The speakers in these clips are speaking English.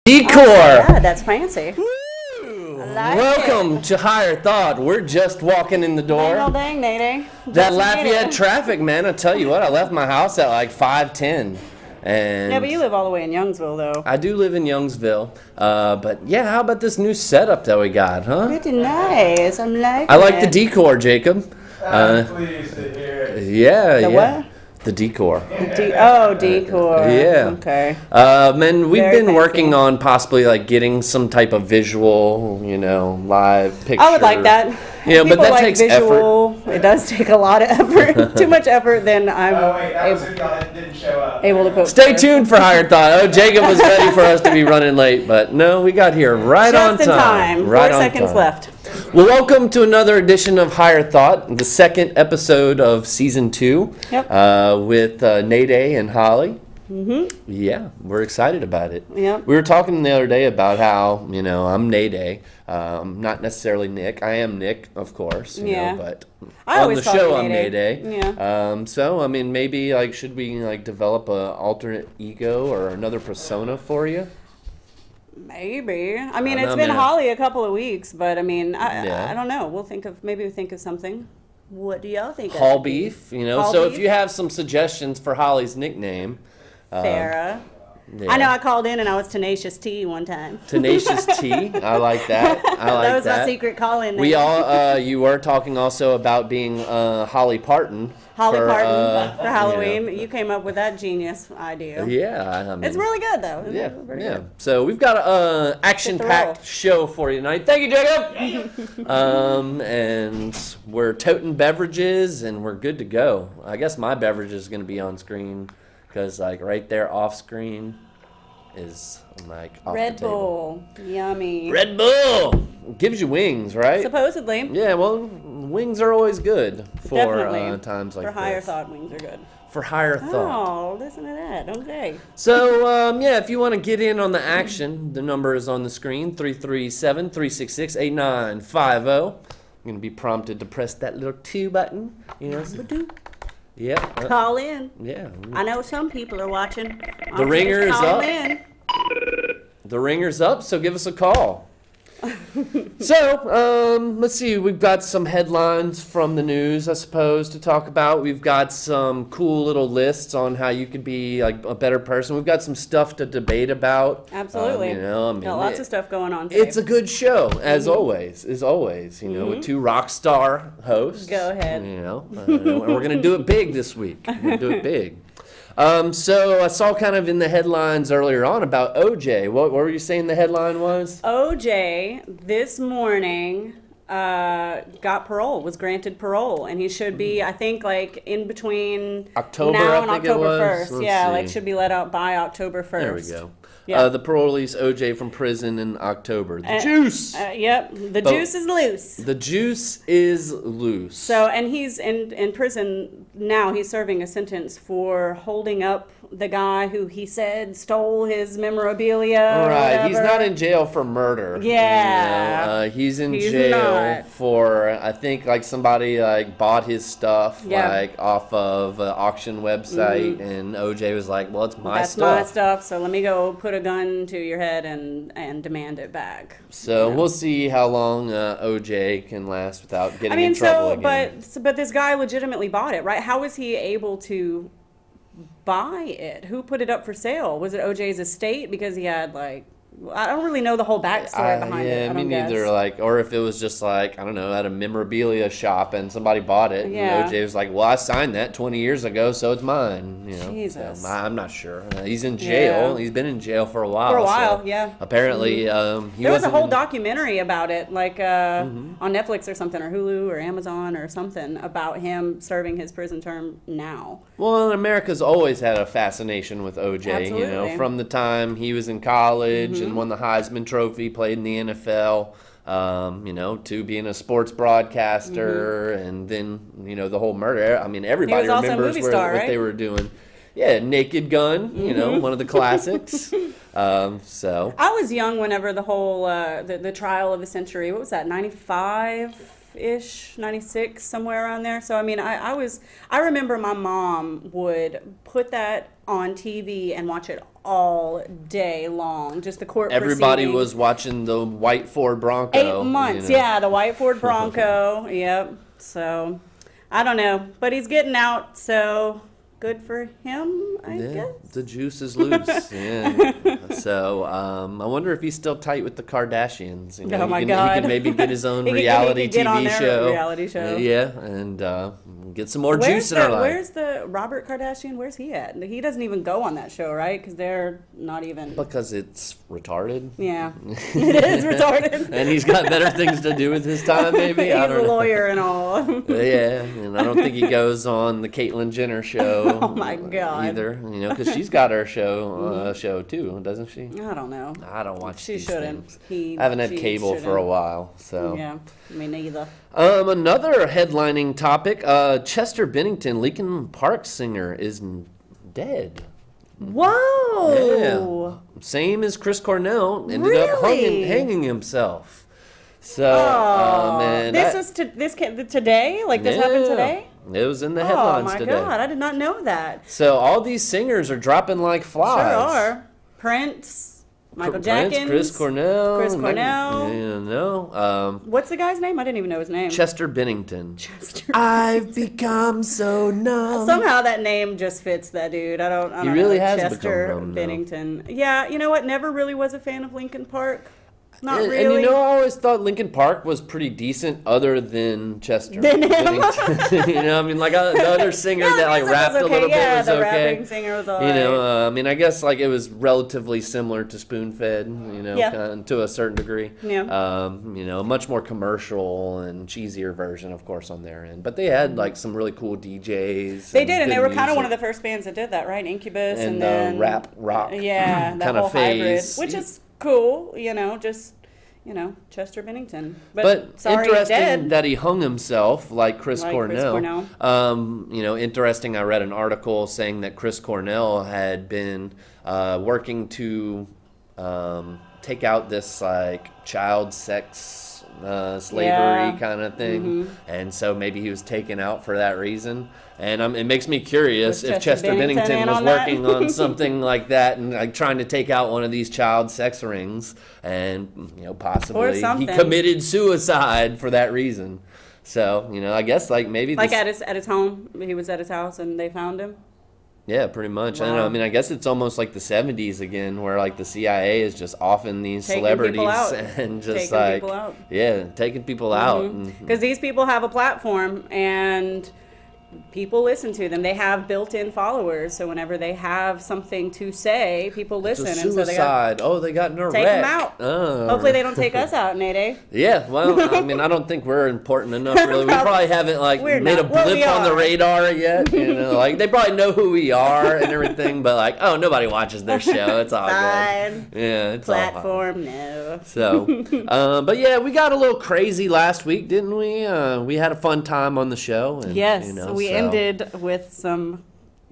Decor. Yeah, that's fancy. Welcome to Higher Thought. We're just walking in the door. Dang, dang. That Lafayette traffic, man. I tell you what, I left my house at like 5:10. And Yeah, but you live all the way in Youngsville, though. I do live in Youngsville. But yeah, how about this new setup that we got, huh? Pretty nice. I'm liking I like it. the decor, Jacob. I'm pleased to hear it. Yeah, The yeah. what? The decor. Decor. Yeah. Okay. And we've Very been fancy. working on possibly like getting some type of visual, live picture. I would like that. Yeah, but People that like takes visual. It does take a lot of effort. Too much effort, then I'm Oh, wait, that was who didn't show up. able to put. Stay tuned for Higher Thought. Oh, Jacob was ready for us to be running late, but no, we got here right on Just in time. Right 4 on seconds time. left. Well, welcome to another edition of Higher Thought, the second episode of season 2. Yep. With Nayday and Holly. Yeah, we're excited about it. Yep. We were talking the other day about how, I'm Nayday. Not necessarily Nick. I am Nick, of course. Yeah. But I on always the call you show, I'm Nayday. Nayday. Yeah. So, maybe, should we, develop a alternate ego or another persona for you? Maybe. It's I know, been man. Holly a couple of weeks, but Yeah. I don't know. We'll think of something. What do y'all think? Hall Beef, Hall So Beef? if you have some suggestions for Holly's nickname. Farrah. Yeah. I know I called in and I was Tenacious T one time. Tenacious T. I like that. I like That was that. my secret call-in name. We all, you were talking also about being Holly Parton. Holly for, Parton for you Halloween. know. You came up with that genius idea. Yeah, It's really good though. It's yeah, pretty yeah. good. So we've got an action-packed show for you tonight. Thank you, Jacob. And we're toting beverages, and we're good to go. I guess my beverage is going to be on screen because, right there off screen is off Red the table. Bull, yummy. Red Bull gives you wings, right? Supposedly. Yeah, well, wings are always good for Definitely. times like For higher this. thought, wings are good. For higher thought. Oh, listen to that. Okay. So, if you want to get in on the action, the number is on the screen, 337-366-8950. I'm going to be prompted to press that little 2 button. Yep. Call in. Yeah. I know some people are watching. The ringer is Call up. in. The ringer's up, so give us a call. So, let's see. We've got some headlines from the news, I suppose, to talk about. We've got some cool little lists on how you could be a better person. We've got some stuff to debate about. Absolutely. Got lots of stuff going on today. It's a good show, as always. With 2 rock star hosts. Go ahead. And we're going to do it big this week. We're going to do it big. So I saw kind of in the headlines earlier on about OJ. What were you saying the headline was? OJ this morning got parole, was granted parole, and he should be, I think, in between October, now I and think it October was. 1st. Let's Yeah, see. should be let out by October 1st. There we go. Yeah. The parole release OJ from prison in October. The juice! Yep, the juice is loose. The juice is loose. So, and he's in prison now. He's serving a sentence for holding up the guy who he said stole his memorabilia. or Right, he's whatever. not in jail for murder. Yeah. He's in He's jail not. for, I think, somebody bought his stuff Yeah. off of an auction website, and OJ was like, "Well, it's my That's stuff." my stuff. So let me go put a gun to your head and demand it back. So we'll see how long OJ can last without getting in trouble again. but this guy legitimately bought it, right? How was he able to buy it? Who put it up for sale? Was it OJ's estate because he had I don't really know the whole backstory behind it. Yeah, I me don't neither. guess. Or if it was just I don't know, at a memorabilia shop and somebody bought it, Yeah. and OJ was like, "Well, I signed that 20 years ago, so it's mine." Jesus. So I'm not sure. He's in jail. Yeah. He's been in jail for a while. For a while, so yeah. Apparently, he There was a wasn't whole in- documentary about it, on Netflix or something, or Hulu or Amazon or something, about him serving his prison term now. Well, America's always had a fascination with OJ. Absolutely. From the time he was in college and won the Heisman Trophy, played in the NFL. To being a sports broadcaster, and then the whole murder. Everybody He was also a remembers movie what star, they right? were doing. Yeah, Naked Gun. One of the classics. So I was young whenever the whole the trial of the century. What was that? 95-ish, 96, somewhere around there. So I remember my mom would put that on TV and watch it all day long. Just the court Everybody proceedings. was watching the white Ford Bronco. 8 months, you know. yeah, the white Ford Bronco. Yep. So, I don't know, but he's getting out, so good for him, I guess. The juice is loose. Yeah. So I wonder if he's still tight with the Kardashians. You know, Oh my he God. can maybe get his own He could reality get on TV their show. reality show. Yeah, and get some more juice in our life. Where's the Robert Kardashian? Where's he at? He doesn't even go on that show, right? Because they're not even. Because it's retarded. Yeah, it is retarded. And he's got better things to do with his time, maybe. He's I a don't know. lawyer and all. Yeah, and I don't think he goes on the Caitlyn Jenner show. Oh my God. Either, you know, because she's got her show too, doesn't she? I don't know. I don't watch She these shouldn't. things. I haven't had She cable for a shouldn't. while, so. Yeah, me neither. Another headlining topic: Chester Bennington, Linkin Park singer, is dead. Whoa! Yeah, same as Chris Cornell, ended up Really? hanging himself. So, Oh, and this was today? Like this happened today? It was in the Oh headlines my today. God! I did not know that. So all these singers are dropping like flies. Sure are. Prince, Michael Prince, Jackson, Chris Cornell. Chris Cornell. You know, What's the guy's name? I didn't even know his name. Chester Bennington. Chester. I've become so numb. Somehow that name just fits that dude. I don't He really know. has Chester become numb, though. Bennington. Yeah, you know what? Never really was a fan of Linkin Park. Not And really. you know, I always thought Linkin Park was pretty decent, other than Chester. Than him? Bennington. You know, I mean, like the other singer Yeah, that the like music rapped was a okay. little Yeah, bit was the okay. rapping singer was You alright. know, I mean, I guess like it was relatively similar to Spoon-Fed, you know, Yeah. to a certain degree. Yeah. You know, a much more commercial and cheesier version, of course, on their end. But they had like some really cool DJs. They did, and good they were kind of one of music. the first bands that did that, right? Incubus, And, and then rap rock Yeah, that kinda whole hybrid, phase. which is cool. You know, just Chester Bennington. But sorry, interesting dead. that he hung himself like Chris Like Chris Cornell. You know, interesting. I read an article saying that Chris Cornell had been working to take out this like child sex slavery Yeah. kind of thing, and so maybe he was taken out for that reason. And it makes me curious Was if Chester Bennington in was on that? working on something like that and like trying to take out one of these child sex rings, and you know possibly he something. committed suicide for that reason. So you know, I guess like maybe Like this, at his home, he was at his house, and they found him. yeah, pretty much. I don't know. I mean, I guess it's almost like the '70s again, where like the CIA is just offing these Taking celebrities people out. and just Taking like people out. yeah, taking people out. And, Because these people have a platform, and people listen to them. They have built-in followers, so whenever they have something to say, people it's listen. a And so they got suicide. They got in a take wreck. them out. Oh. Hopefully they don't take us out, Nate. Yeah, well, I mean, I don't think we're important enough, really. We probably haven't, like, We're made a not. Well, blip we on the are. radar yet, you know? Like, they probably know who we are and everything, but, like, oh, nobody watches their show. It's all Fine. good. Yeah, it's all fine. Platform, no. So, but yeah, we got a little crazy last week, didn't we? We had a fun time on the show. And, Yes, you know, we so- ended with some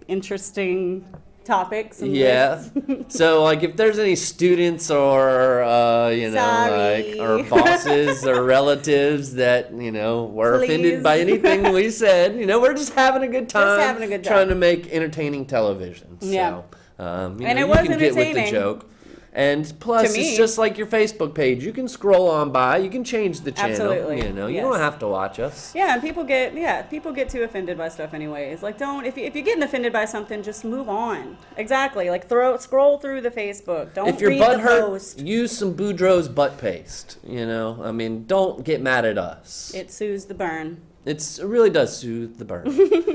interesting topics. And Yeah. lists. So, like, if there's any students or, you know, Sorry. like, or bosses or relatives that, you know, were offended Please. by anything we said, you know, we're just having a good time. having a good time. Trying to make entertaining television. Yeah. So, you And know, it was you can get with the entertaining. joke. And plus, To me. it's just like your Facebook page. You can scroll on by. You can change the channel. Absolutely. You know, you Yes. don't have to watch us. Yeah, and people get too offended by stuff anyways. Like, if you're getting offended by something, just move on. Exactly. Like, scroll through the Facebook. Don't If your read butt the hurt, post. use some Boudreaux's butt paste. You know, I mean, don't get mad at us. It soothes the burn. It really does soothe the burn.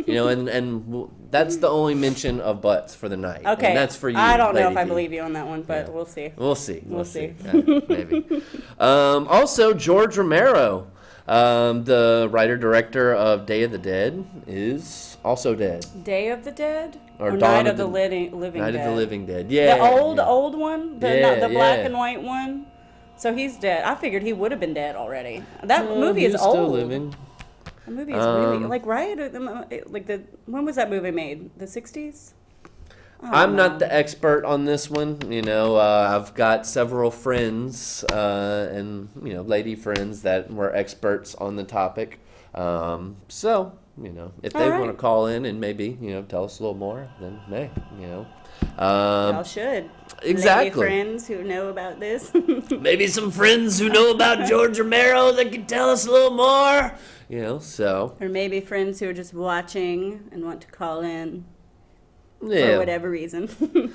You know, and that's the only mention of butts for the night. Okay. And that's for you. I don't know Lady if I V. believe you on that one, but Yeah. we'll see. We'll see. We'll see. Yeah, maybe. Also, George Romero, the writer-director of Day of the Dead, is also dead. Day of the Dead? Or Or Dawn Night of of the the- Living Night Dead? of the Living Dead. Yeah. The old one? Yeah, The black yeah. and white one? So he's dead. I figured he would have been dead already. That Well, movie is he's old. still living. The movie is really like right. When was that movie made? The 60s. I'm not the expert on this one. You know, I've got several friends and, you know, lady friends that were experts on the topic. So, you know, if they All right. want to call in and maybe, you know, tell us a little more, then hey, you know. Y'all should. Exactly. Maybe friends who know about this. Maybe some friends who know about George Romero that can tell us a little more. So. Or maybe friends who are just watching and want to call in Yeah. for whatever reason.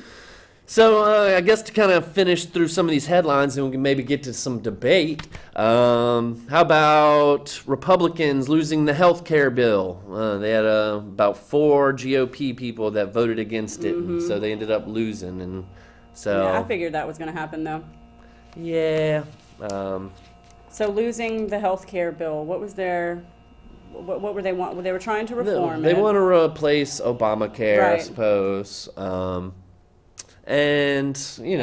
So I guess to kind of finish through some of these headlines and we can maybe get to some debate, how about Republicans losing the health care bill? They had about 4 GOP people that voted against it, and so they ended up losing. And so Yeah, I figured that was going to happen, though. yeah. So losing the health care bill, what was their... What were they want? They were trying to reform They it. want to replace Obamacare, I Right. suppose. And And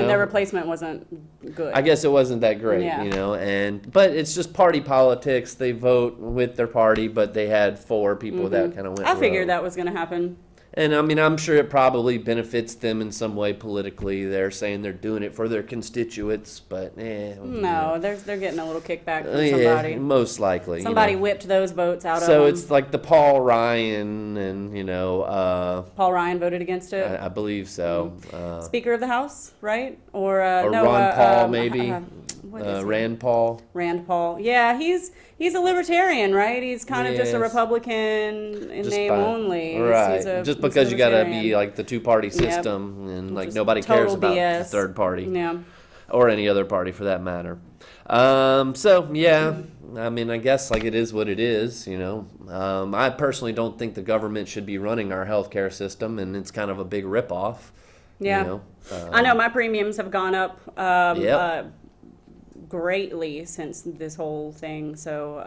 their replacement wasn't good. I guess it wasn't that great, Yeah. but it's just party politics. They vote with their party, but they had 4 people that kind of went. I figured rogue. that was going to happen. And I mean, I'm sure it probably benefits them in some way politically. They're saying they're doing it for their constituents, but No, they're getting a little kickback from yeah, somebody. most likely. Somebody whipped those votes out of So them. it's like the Paul Ryan, and Paul Ryan voted against it. I believe so. Speaker of the House, right? Or no, Ron Paul, maybe. What is he? Rand Paul. Rand Paul. Yeah, he's a libertarian, right? He's kind of just a Yes. Republican in Just name by- only. Right. He's a Just because you gotta libertarian. be like the 2-party system, and like Just nobody cares total about the BS. third party Yeah. or any other party for that matter. So yeah, I mean, I guess like it is what it is. I personally don't think the government should be running our healthcare system, and it's kind of a big ripoff. Yeah. I know my premiums have gone up greatly since this whole thing. So,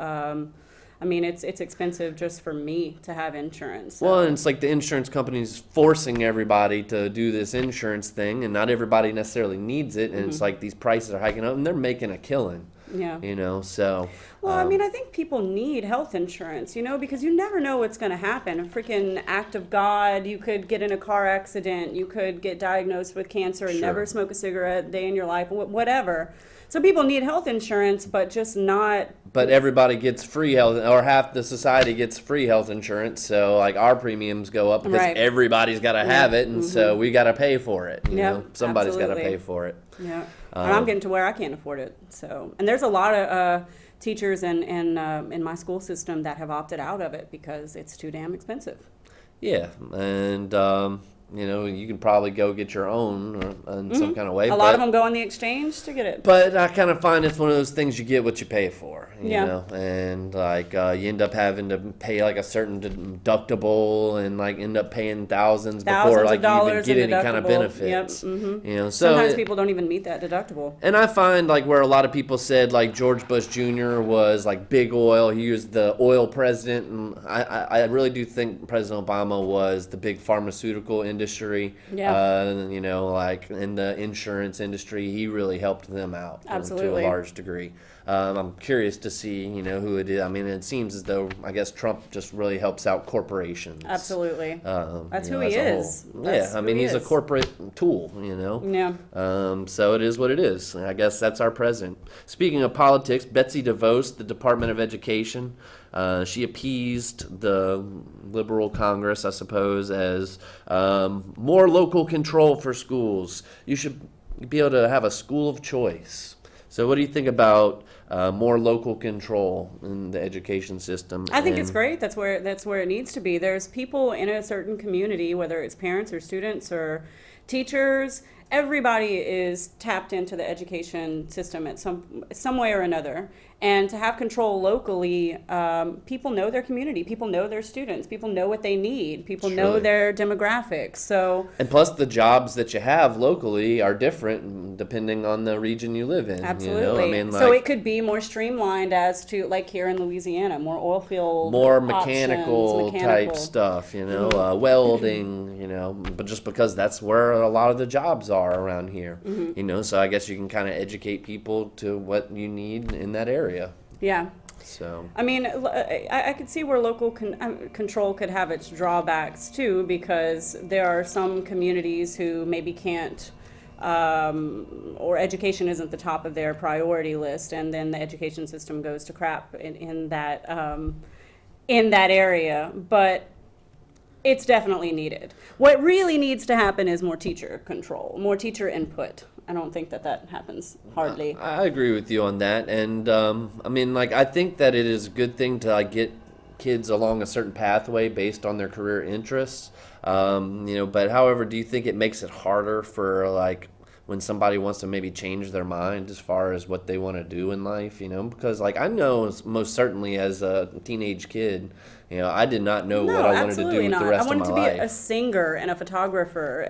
I mean, it's expensive just for me to have insurance. So. Well, and it's like the insurance companies forcing everybody to do this insurance thing, and not everybody necessarily needs it. And it's like these prices are hiking up, and they're making a killing. Yeah. So. Well, I mean, I think people need health insurance, because you never know what's going to happen. A freaking act of God, you could get in a car accident, you could get diagnosed with cancer and Sure. never smoke a cigarette a day in your life, whatever. So people need health insurance, but just not. But everybody gets free health, or half the society gets free health insurance. So like our premiums go up because Right. everybody's got to have it, and so we got to pay for it. Somebody's got to absolutely. pay for it. Yeah, and I'm getting to where I can't afford it. So, and there's a lot of teachers in my school system that have opted out of it because it's too damn expensive. Yeah, and you can probably go get your own in some kind of way. A lot of them go on the exchange to get it. But I kind of find it's one of those things you get what you pay for, you Yeah. know, and like you end up having to pay like a certain deductible and like end up paying thousands before Thousands like of you even dollars get in any kind of deductible. benefits. Yep. You know, so Sometimes people don't even meet that deductible. and I find like where a lot of people said like George Bush Jr. was like big oil, he was the oil president, and I really do think President Obama was the big pharmaceutical industry. Yeah. You know, like in the insurance industry, he really helped them out to Absolutely. a large degree. I'm curious to see, who it is. I mean, it seems as though I guess Trump just really helps out corporations. Absolutely. That's who as he a whole. is. That's Yeah, I who mean, he he's a is. corporate tool, Yeah. So it is what it is. I guess that's our president. Speaking of politics, Betsy DeVos, the Department of Education, she appeased the liberal Congress, I suppose, as more local control for schools. You should be able to have a school of choice. So what do you think about more local control in the education system? I think it's And- great. That's where it needs to be. There's people in a certain community, whether it's parents or students or teachers. Everybody is tapped into the education system at some way or another. And to have control locally, people know their community, people know their students, people know what they need, people know Surely. their demographics. So And plus, the jobs that you have locally are different depending on the region you live in. absolutely. I mean, So like it could be more streamlined as to, like here in Louisiana, more oil field more options, mechanical type stuff, welding, but just because that's where a lot of the jobs are around here, so I guess you can kind of educate people to what you need in that area. Yeah. So I mean, I could see where local control could have its drawbacks too, because there are some communities who maybe can't, or education isn't the top of their priority list, and then the education system goes to crap in that area. But It's definitely needed. What really needs to happen is more teacher control, more teacher input. I don't think that happens hardly. I agree with you on that, and I mean, like, I think that it is a good thing to like get kids along a certain pathway based on their career interests. But however, do you think it makes it harder for like when somebody wants to maybe change their mind as far as what they want to do in life? Because like I know most certainly as a teenage kid, I did not know what I wanted to do with the rest of my life. I wanted to be a singer and a photographer.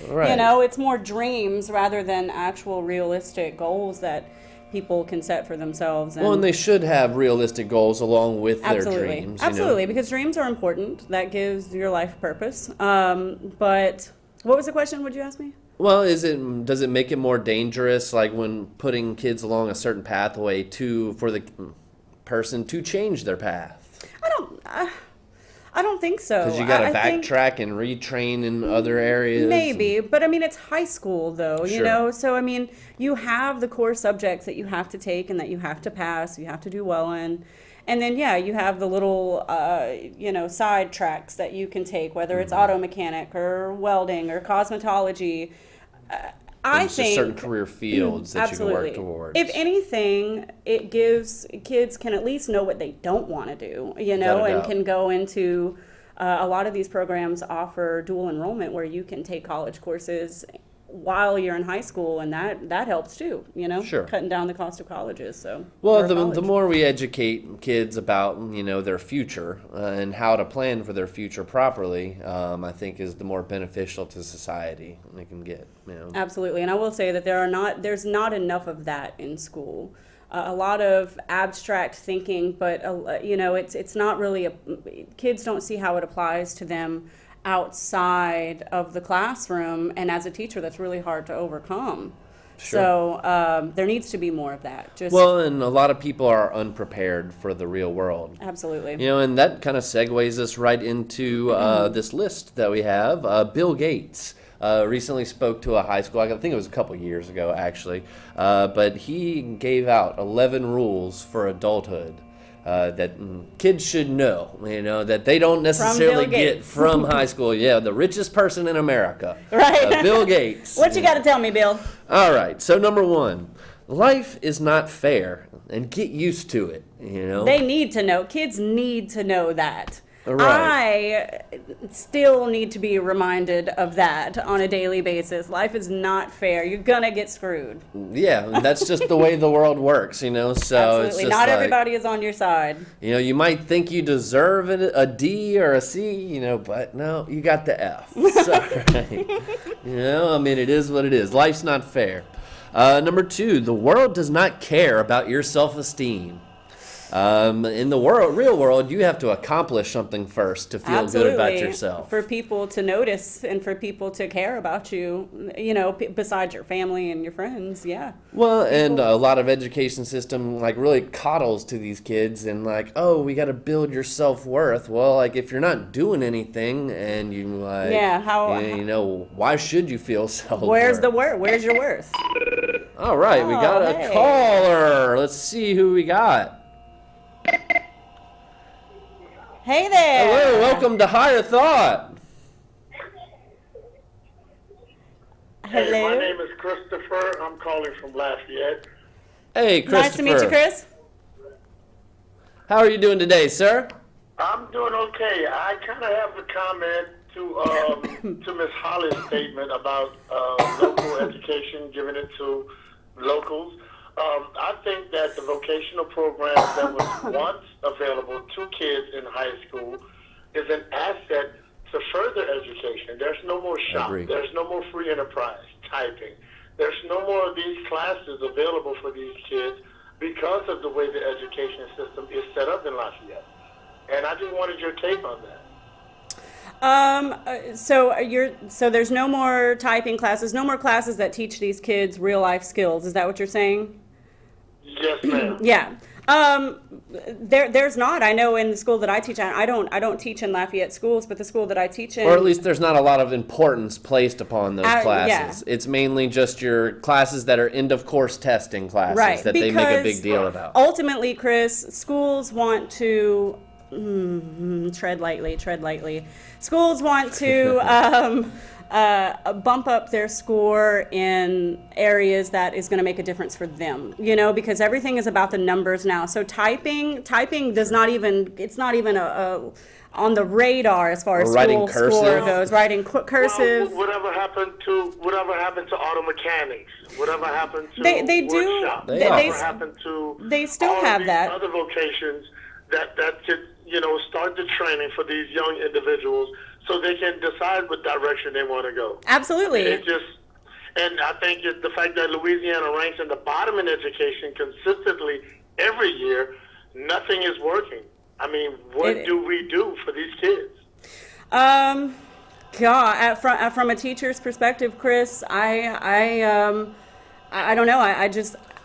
Right. It's more dreams rather than actual realistic goals that people can set for themselves. And they should have realistic goals along with their dreams. Absolutely, because dreams are important. That gives your life purpose. But what was the question? Would you ask me? Well, does it make it more dangerous, like when putting kids along a certain pathway for the person to change their path? I don't think so. Because you got to backtrack and retrain in other areas. Maybe, but I mean, it's high school though, Sure. So I mean, you have the core subjects that you have to take and that you have to pass, you have to do well in. And then, you have the little, side tracks that you can take, whether it's auto mechanic or welding or cosmetology. I think certain career fields that absolutely. You can work towards. If anything, it gives kids can at least know what they don't want to do, and can go into a lot of these programs offer dual enrollment where you can take college courses while you're in high school, and that helps too, Sure. cutting down the cost of colleges. The more we educate kids about their future and how to plan for their future properly, I think is the more beneficial to society they can get. Absolutely, and I will say that there's not enough of that in school. A lot of abstract thinking, but it's not really kids don't see how it applies to them outside of the classroom, and as a teacher that's really hard to overcome. Sure. So there needs to be more of that. And a lot of people are unprepared for the real world. Absolutely. And that kind of segues us right into this list that we have. Bill Gates recently spoke to a high school, I think it was a couple years ago actually, but he gave out 11 rules for adulthood. That kids should know, that they don't necessarily get from high school. Yeah, the richest person in America. Right. Bill Gates. What you got to tell me, Bill? All right, so number 1, life is not fair, and get used to it, They need to know. Kids need to know that. Right. I still need to be reminded of that on a daily basis. Life is not fair. You're gonna get screwed. Yeah, that's just the way the world works, So absolutely, it's just not everybody is on your side. You might think you deserve a D or a C, but no, you got the F. Sorry. It is what it is. Life's not fair. Number 2, the world does not care about your self-esteem. In the real world, you have to accomplish something first to feel good about yourself. For people to notice and for people to care about you, besides your family and your friends, yeah. Well, and a lot of education system really coddles to these kids and we got to build your self-worth. Well, if you're not doing anything and you why should you feel self-worth? Where's your worth? All right, we got a caller. Let's see who we got. Hey there. Hello, welcome to Higher Thought. Hello. Hey, my name is Christopher. I'm calling from Lafayette. Hey, Christopher. Nice to meet you, Chris. How are you doing today, sir? I'm doing okay. I kind of have a comment to Ms. Holly's statement about local education, giving it to locals. I think that the vocational program that was once available to kids in high school is an asset to further education. There's no more shop. There's no more free enterprise typing. There's no more of these classes available for these kids because of the way the education system is set up in Lafayette. And I just wanted your take on that. So there's no more typing classes, no more classes that teach these kids real life skills. Is that what you're saying? Yes, ma'am. Yeah. There's not. I know in the school that I teach at, I don't teach in Lafayette schools, but the school that I teach in, or at least there's not a lot of importance placed upon those classes. Yeah. It's mainly just your classes that are end of course testing classes that they make a big deal about. Ultimately, Chris, schools want to tread lightly, tread lightly. Schools want to bump up their score in areas that is going to make a difference for them, you know, because everything is about the numbers now. So typing does not even, it's not even on the radar as far as school score goes. Writing cursive. Well, whatever happened to auto mechanics? Whatever happened to they do workshop? they happened to they still all have these that other vocations that could, you know, start the training for these young individuals so they can decide what direction they want to go. Absolutely. And I think the fact that Louisiana ranks in the bottom in education consistently every year, nothing is working. I mean, what do we do for these kids? God, from a teacher's perspective, Chris, I don't know.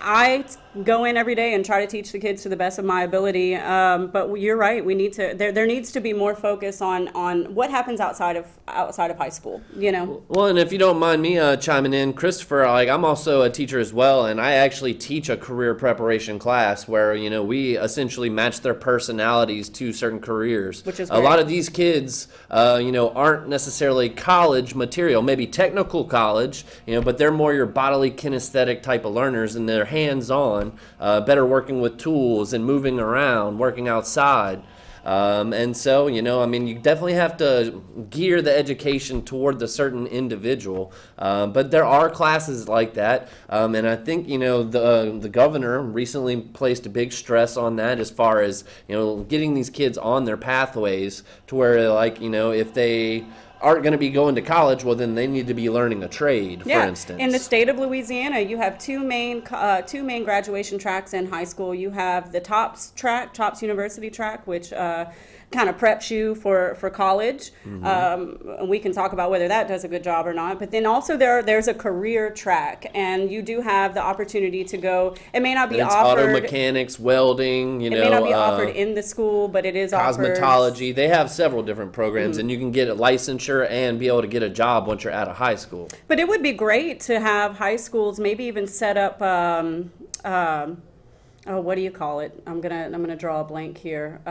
I go in every day and try to teach the kids to the best of my ability. But you're right. We need to. There needs to be more focus on what happens outside of high school. You know. Well, and if you don't mind me chiming in, Christopher, like I'm also a teacher as well, and I actually teach a career preparation class where, you know, we essentially match their personalities to certain careers. Which is a lot of these kids, you know, aren't necessarily college material, maybe technical college, you know, but they're more your bodily kinesthetic type of learners, and they're hands-on. Better working with tools and moving around, working outside. And so, you know, I mean, you definitely have to gear the education toward the certain individual. But there are classes like that. And I think, you know, the governor recently placed a big stress on that as far as, you know, getting these kids on their pathways to where, like, you know, if they aren't going to be going to college, well, then they need to be learning a trade, for instance. In the state of Louisiana, you have two main graduation tracks in high school. You have the TOPS track, TOPS University track, which kind of preps you for college. And we can talk about whether that does a good job or not. But then also there's a career track, and you do have the opportunity to go. It may not be offered. Auto mechanics, welding, you know. It may not be offered in the school, but it is offered. Cosmetology. They have several different programs, and you can get a licensure and be able to get a job once you're out of high school. But it would be great to have high schools maybe even set up. What do you call it? I'm gonna draw a blank here.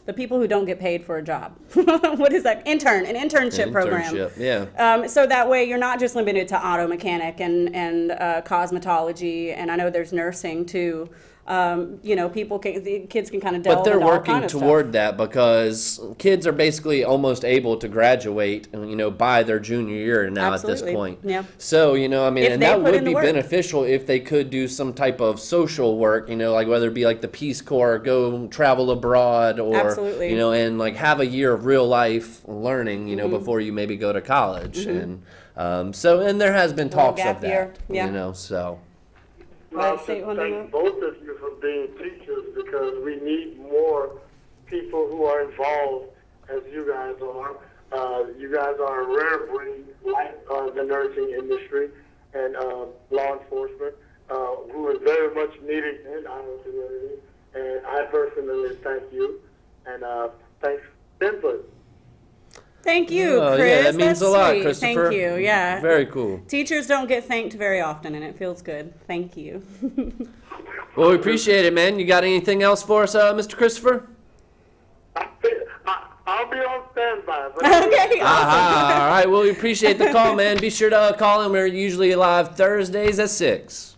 The people who don't get paid for a job. What is that? An internship program. Yeah. So that way you're not just limited to auto mechanic and cosmetology, and I know there's nursing too. You know, the kids can kind of delve But they're into all working kind of toward stuff. that because kids are basically almost able to graduate, you know, by their junior year now. Absolutely. At this point. Yeah. So, you know, I mean, If and they that put in would the be work. beneficial if they could do some type of social work, you know, like whether it be like the Peace Corps, go travel abroad, or, Absolutely. you know, and like have a year of real life learning, you know, before you maybe go to college. And and there has been talks gap of year. that, Yeah. you know, so. Well, Let's see, I one thank more. both of you for being teachers because we need more people who are involved as you guys are. You guys are a rare breed like the nursing industry and law enforcement who is very much needed in our community. And I personally thank you and thanks for input. Thank you, Oh, Chris. yeah, that means That's a lot, sweet. Christopher. Thank you. Yeah. Very cool. Teachers don't get thanked very often, and it feels good. Thank you. Well, we appreciate it, man. You got anything else for us, Mr. Christopher? I'll be on standby. Okay, awesome. All right. Well, we appreciate the call, man. Be sure to call in. We're usually live Thursdays at 6.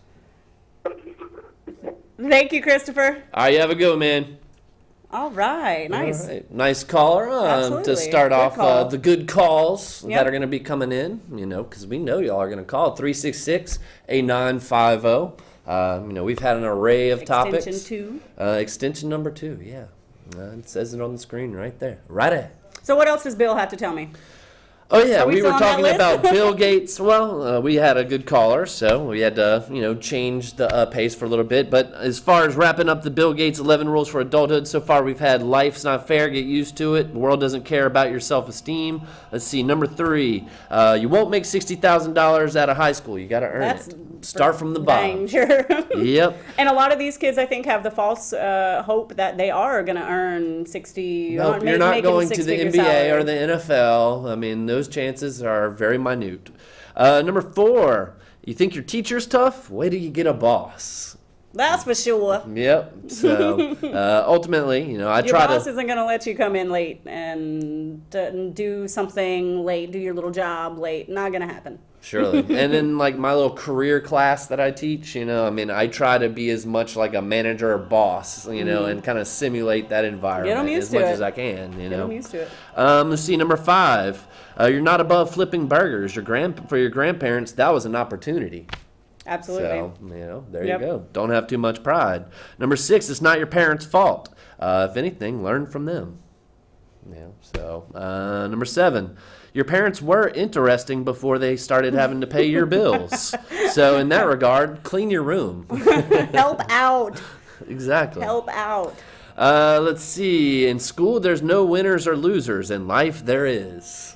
Thank you, Christopher. All right. You have a good one, man. All right, nice. All right. Nice caller Absolutely. to start Good off call. the good calls Yep. that are going to be coming in, you know, because we know y'all are going to call 366-8950. You know, we've had an array of topics. Extension 2. Extension number 2, yeah. It says it on the screen right there. Righty. So what else does Bill have to tell me? Oh, yeah, Are we we were still on that talking list? about Bill Gates. Well, we had a good caller, so we had to, you know, change the pace for a little bit. But as far as wrapping up the Bill Gates 11 rules for adulthood, so far we've had life's not fair, get used to it. The world doesn't care about your self-esteem. Let's see, number 3, you won't make $60,000 out of high school. You got to earn That's it. Start from the bottom. Danger. Yep. And a lot of these kids, I think, have the false hope that they are going to earn 60. Nope, you're not going to the NBA or the NFL. I mean, those chances are very minute. Number 4, you think your teacher's tough? Wait till you get a boss. That's for sure. Yep. So ultimately, I Your try boss to. isn't going to let you come in late and do something late, do your little job late. Not going to happen. Surely. And in like my little career class that I teach, I try to be as much like a manager or boss, and kind of simulate that environment used as to much it. as I can, Get 'em used to it. Let's see, number 5. You're not above flipping burgers. For your grandparents, that was an opportunity. Absolutely. So, there Yep. you go. Don't have too much pride. Number 6, it's not your parents' fault. If anything, learn from them. Number 7, your parents were interesting before they started having to pay your bills. So in that regard, clean your room. Help out. Exactly. Help out. Let's see. In school, there's no winners or losers. In life, there is.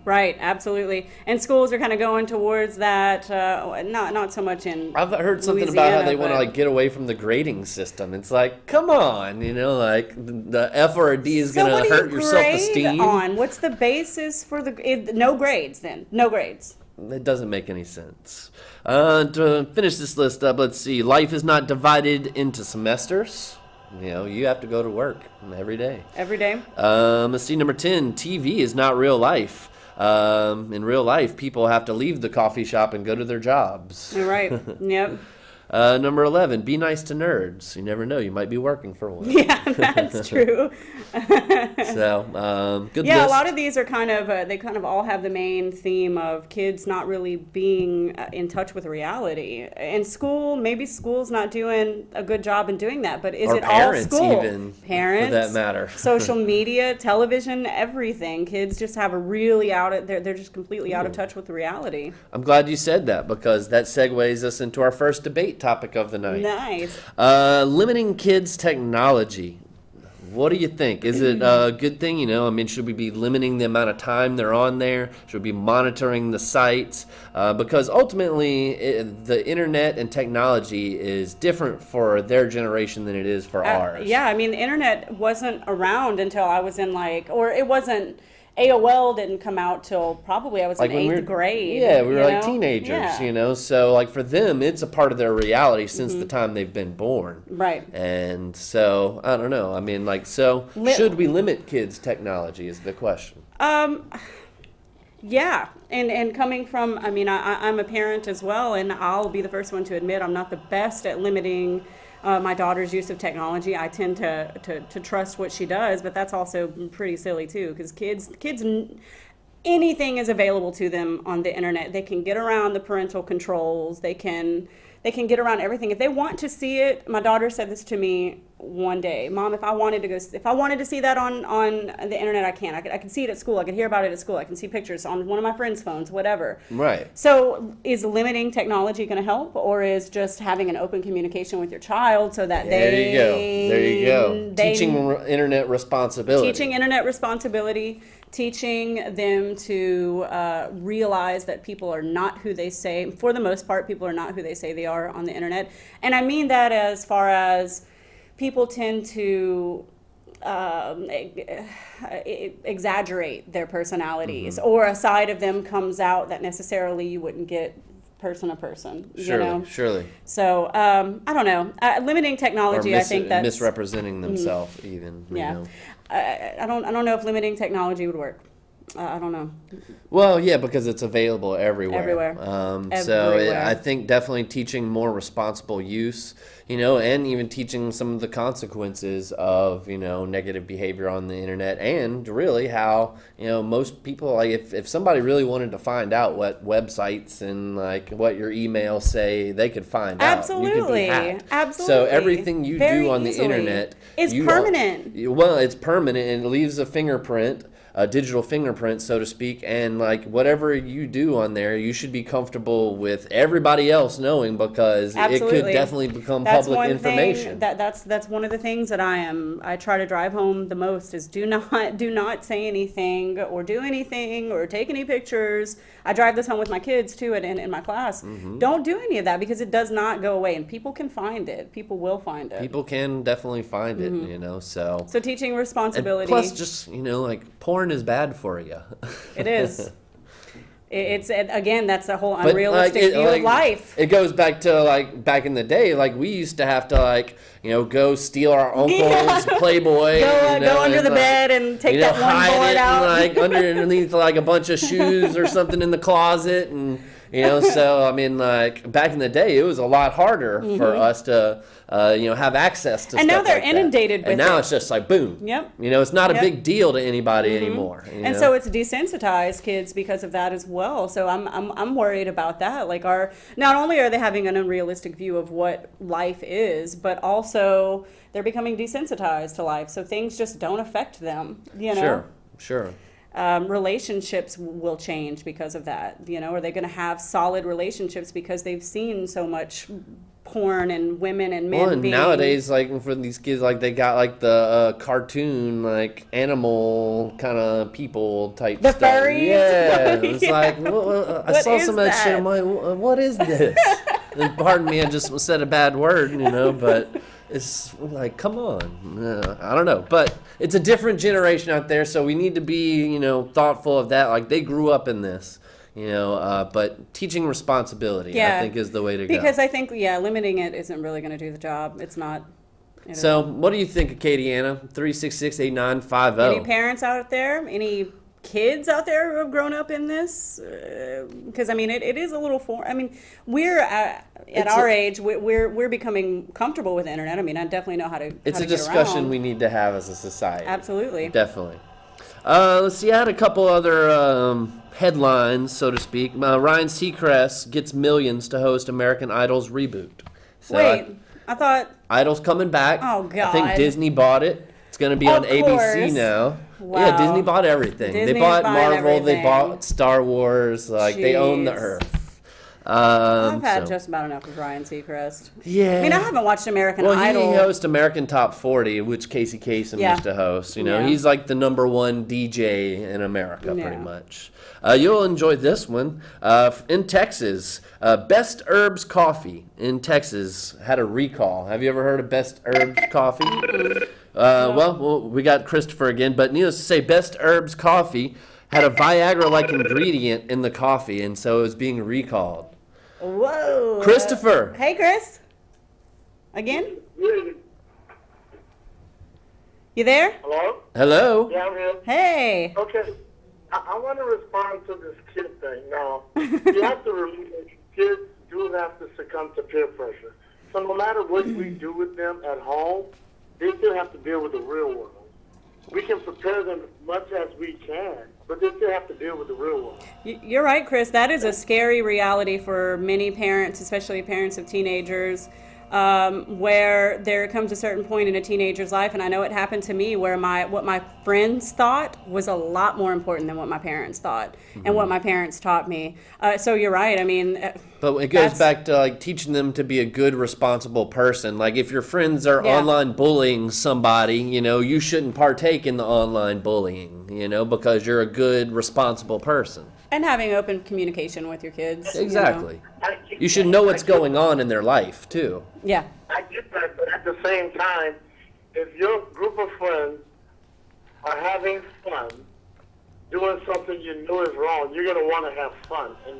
Right, absolutely. And schools are kind of going towards that, not so much in I've heard something about Louisiana, how they want to but- get away from the grading system. It's like, come on, like the F or a D is So going what to do you hurt your self-esteem. grade on? What's the basis for no grades then? No grades. It doesn't make any sense. To finish this list up, let's see. Life is not divided into semesters. You have to go to work every day. Every day. Let's see, number 10, TV is not real life. In real life, people have to leave the coffee shop and go to their jobs. You're right. Yep. Number 11, be nice to nerds. You never know, you might be working for one. Yeah, that's true. So, good Yeah, list. a lot of these are kind of, they kind of all have the main theme of kids not really being in touch with reality. In school, maybe school's not doing a good job in doing that, but is Or it all parents school? even, Parents, for that matter. social media, television, everything. Kids just have a really they're just completely out of touch with the reality. I'm glad you said that because that segues us into our first debate topic of the night. Nice. Limiting kids' technology. What do you think? Is it a good thing? Should we be limiting the amount of time they're on there? Should we be monitoring the sites? Because ultimately, the internet and technology is different for their generation than it is for ours. Yeah, the internet wasn't around until I was in it wasn't. AOL didn't come out till probably I was in when 8th grade. Yeah, we were you like know? teenagers, Yeah. So for them, it's a part of their reality since the time they've been born. Right. And so, I don't know. Should we limit kids' technology is the question. Yeah, and coming from, I'm a parent as well, and I'll be the first one to admit I'm not the best at limiting my daughter's use of technology. I tend to trust what she does, but that's also pretty silly too, because kids, anything is available to them on the internet. They can get around the parental controls. They can get around everything if they want to see it. My daughter said this to me one day, Mom, if I wanted to see that on the internet, I can. I can see it at school. I can hear about it at school. I can see pictures on one of my friends' phones, whatever. Right. So is limiting technology going to help, or is just having an open communication with your child so that There you go. Teaching internet responsibility. Teaching them to realize that people are not who they say. For the most part, people are not who they say they are on the internet. And I mean that as far as people tend to exaggerate their personalities, or a side of them comes out that necessarily you wouldn't get person to person. Surely. So I don't know. Limiting technology, Or I think that's misrepresenting themselves even. yeah. I don't know if limiting technology would work. I don't know. Well, yeah, because it's available everywhere. Everywhere. So Everywhere. I think definitely teaching more responsible use, and even teaching some of the consequences of, negative behavior on the internet, and really how, most people, like if somebody really wanted to find out what websites and like what your emails say, they could find out. Absolutely. You could be hacked. Absolutely. So everything you Very do on the easily. internet Is permanent. It's permanent and it leaves a fingerprint. A digital fingerprint, so to speak, and like whatever you do on there, you should be comfortable with everybody else knowing, because Absolutely. it could definitely become That's public one information. thing that's one of the things that I try to drive home the most is do not say anything or do anything or take any pictures. I drive this home with my kids too in my class. Mm-hmm. Don't do any of that, because it does not go away, and people can find it. People will find it. People can definitely find it, so. So teaching And responsibility. plus, just, like porn is bad for you. It is. It's again, that's the whole But, unrealistic view of life. It goes back to like back in the day, like we used to have to like go steal our uncle's Playboy, Go under the bed and take that one hide board it out. like underneath like a bunch of shoes or something in the closet, and so I mean, like back in the day, it was a lot harder for us to have access to. And stuff now they're like that. inundated with and now it. it's just like boom. Yep. It's not a Yep. big deal to anybody anymore. And so it's desensitized kids because of that as well. So I'm worried about that. Like not only are they having an unrealistic view of what life is, but also they're becoming desensitized to life. So things just don't affect them. Sure. Relationships will change because of that. Are they going to have solid relationships because they've seen so much porn and women and men and being... nowadays, like for these kids, like they got like the cartoon, like animal kind of people type The stuff. furries? Yeah, it's Yeah. like I saw is some of that shit. that? I'm like, what is this? And pardon me, I just said a bad word, but it's like, come on. I don't know, but it's a different generation out there, so we need to be, thoughtful of that. Like they grew up in this. But teaching responsibility, I think, is the way to go. Because I think, limiting it isn't really going to do the job. It's not. So, what do you think of Katiana? 366-8950. Any parents out there? Any kids out there who have grown up in this? Because, it is a little we're at our age, we're becoming comfortable with the internet. I definitely know how to It's how a to get discussion around. we need to have as a society. Absolutely. Definitely. Let's see, I had a couple other headlines, so to speak. Ryan Seacrest gets millions to host American Idol's reboot. So Wait, I thought... Idol's coming back. Oh, God. I think Disney bought it. It's going to be on Of ABC course. now. Wow. Yeah, Disney bought everything. Disney they bought is buying Marvel. everything. They bought Star Wars. Like, they own the Jeez. earth. I've had So- just about enough of Ryan Seacrest. Yeah. I haven't watched American Well, Idol. he hosts American Top 40, which Casey Kasem Yeah. used to host. Yeah. He's like the #1 DJ in America, pretty Yeah. much. You'll enjoy this one. In Texas, Best Herbs Coffee in Texas had a recall. Have you ever heard of Best Herbs Coffee? Well, we got Christopher again, but needless to say, Best Herbs Coffee had a Viagra-like ingredient in the coffee, and so it was being recalled. Whoa. Christopher! Hey, Chris. Again? You there? Hello? Hello? Yeah, I'm here. Hey. Okay. I want to respond to this kid thing. Now, you have to remember, kids do have to succumb to peer pressure. So no matter what we do with them at home, they still have to deal with the real world. We can prepare them as much as we can, but they still have to deal with the real world. You're right, Chris. That is a scary reality for many parents, especially parents of teenagers, where there comes a certain point in a teenager's life, and I know it happened to me, where what my friends thought was a lot more important than what my parents thought and what my parents taught me. So you're right. But it goes back to like teaching them to be a good, responsible person. Like if your friends are online bullying somebody, you shouldn't partake in the online bullying, because you're a good, responsible person. And having open communication with your kids. Exactly. You should know what's going on in their life too. Yeah. I get that, but at the same time, if your group of friends are having fun, doing something you know is wrong, you're going to want to have fun, and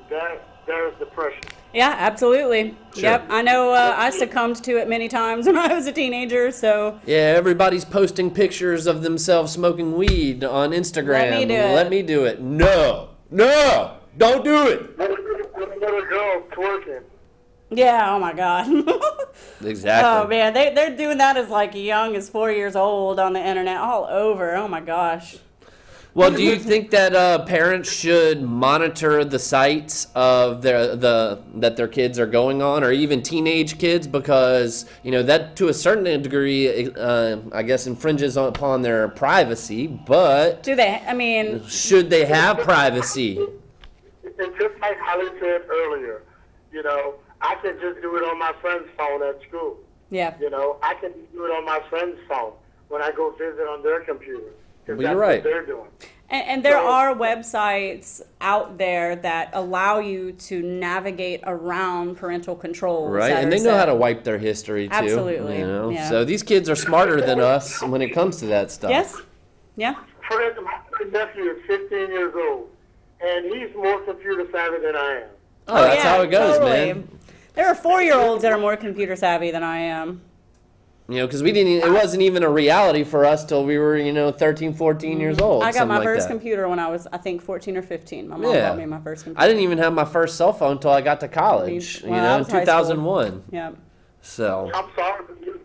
there's the pressure. Yeah, absolutely. Sure. Yep. I know I succumbed to it many times when I was a teenager, so... Yeah, everybody's posting pictures of themselves smoking weed on Instagram. Let me do it. Let me do it. No, don't do it. Little girl twerking. Yeah, oh my God. Exactly. Oh man, they're doing that as like young as 4 years old on the internet all over. Oh my gosh. Well, do you think that parents should monitor the sites of that their kids are going on, or even teenage kids, because that to a certain degree, I guess, infringes upon their privacy? But Do they? should they have privacy? It's just like Holly said earlier, I can just do it on my friend's phone at school. Yeah. I can do it on my friend's phone when I go visit on their computer. Because Well, that's you're right. what they're doing. And there are websites out there that allow you to navigate around parental controls. Right, that and are they know how set. to wipe their history too. Absolutely, yeah. So these kids are smarter than us when it comes to that stuff. Yes? Yeah? For instance, my nephew is 15 years old. and he's more computer savvy than I am. Oh, that's yeah, how it goes, totally. man. There are 4-year-olds that are more computer savvy than I am. You know, because it wasn't even a reality for us till we were, 13, 14 years old. I got my something like first that. computer when I was, I think, 14 or 15. My mom Yeah. bought me my first computer. I didn't even have my first cell phone until I got to college, Well, I in was high school. 2001. Yeah. So, I'm sorry for you.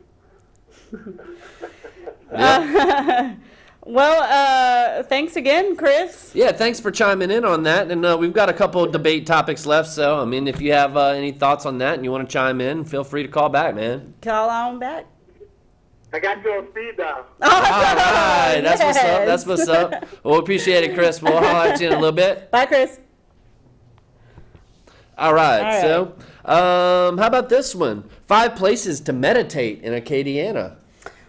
Well, thanks again, Chris. yeah, thanks for chiming in on that. And we've got a couple of debate topics left. So, I mean, if you have any thoughts on that and you want to chime in, feel free to call back, man. Call on back. I got you on speed dial. All right, that's what's up. That's Yes. what's up. Well, appreciate it, Chris. We'll holler at you in a little bit. Bye, Chris. All right. All right. So, how about this one? 5 places to meditate in Acadiana.